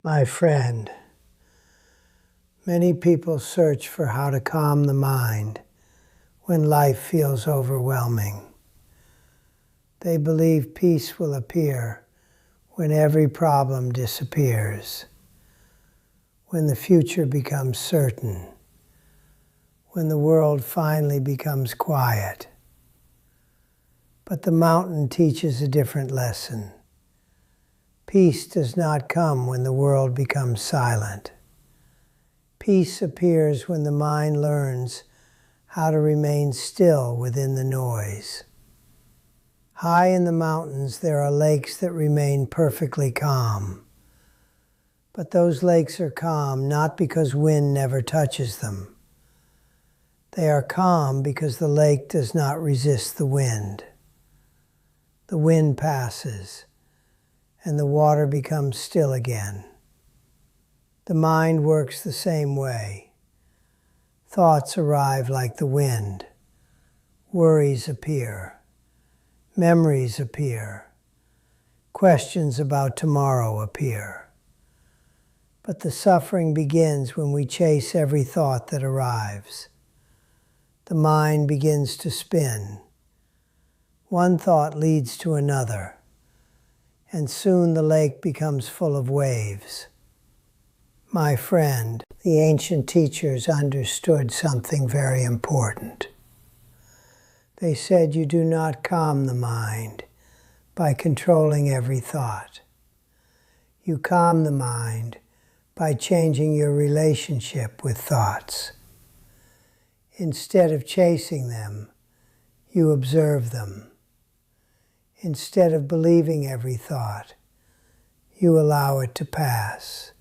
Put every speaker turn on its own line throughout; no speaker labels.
My friend, many people search for how to calm the mind when life feels overwhelming. They believe peace will appear when every problem disappears, when the future becomes certain, when the world finally becomes quiet. But the mountain teaches a different lesson. Peace does not come when the world becomes silent. Peace appears when the mind learns how to remain still within the noise. High in the mountains, there are lakes that remain perfectly calm. But those lakes are calm not because wind never touches them. They are calm because the lake does not resist the wind. The wind passes, and the water becomes still again. The mind works the same way. Thoughts arrive like the wind. Worries appear. Memories appear. Questions about tomorrow appear. But the suffering begins when we chase every thought that arrives. The mind begins to spin. One thought leads to another, and soon the lake becomes full of waves. My friend, the ancient teachers understood something very important. They said you do not calm the mind by controlling every thought. You calm the mind by changing your relationship with thoughts. Instead of chasing them, you observe them. Instead of believing every thought, you allow it to pass.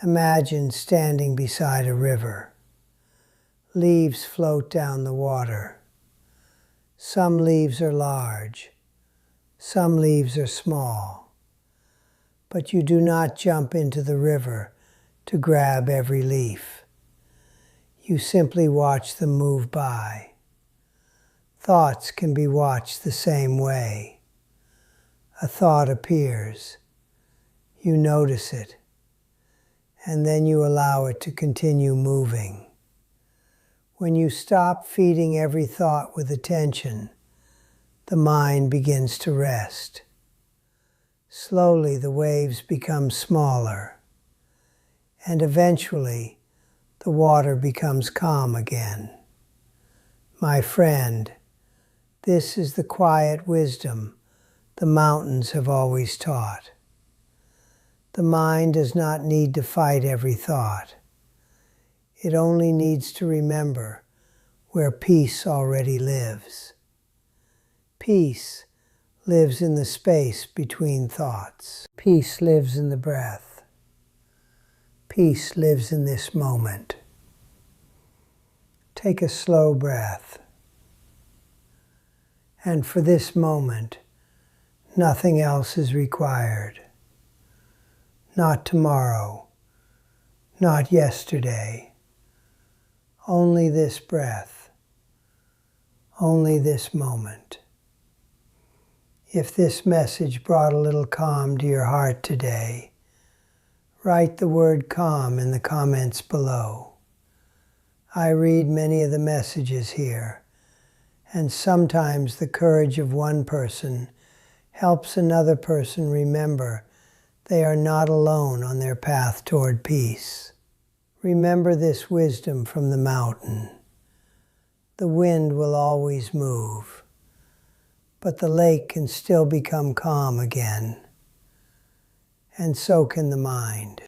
Imagine standing beside a river. Leaves float down the water. Some leaves are large. Some leaves are small. But you do not jump into the river to grab every leaf. You simply watch them move by. Thoughts can be watched the same way. A thought appears. You notice it. And then you allow it to continue moving. When you stop feeding every thought with attention, the mind begins to rest. Slowly the waves become smaller, and eventually the water becomes calm again. My friend, this is the quiet wisdom the mountains have always taught. The mind does not need to fight every thought. It only needs to remember where peace already lives. Peace lives in the space between thoughts. Peace lives in the breath. Peace lives in this moment. Take a slow breath. And for this moment, nothing else is required. Not tomorrow, not yesterday. Only this breath, only this moment. If this message brought a little calm to your heart today, write the word calm in the comments below. I read many of the messages here, and sometimes the courage of one person helps another person remember they are not alone on their path toward peace. Remember this wisdom from the mountain. The wind will always move, but the lake can still become calm again, and so can the mind.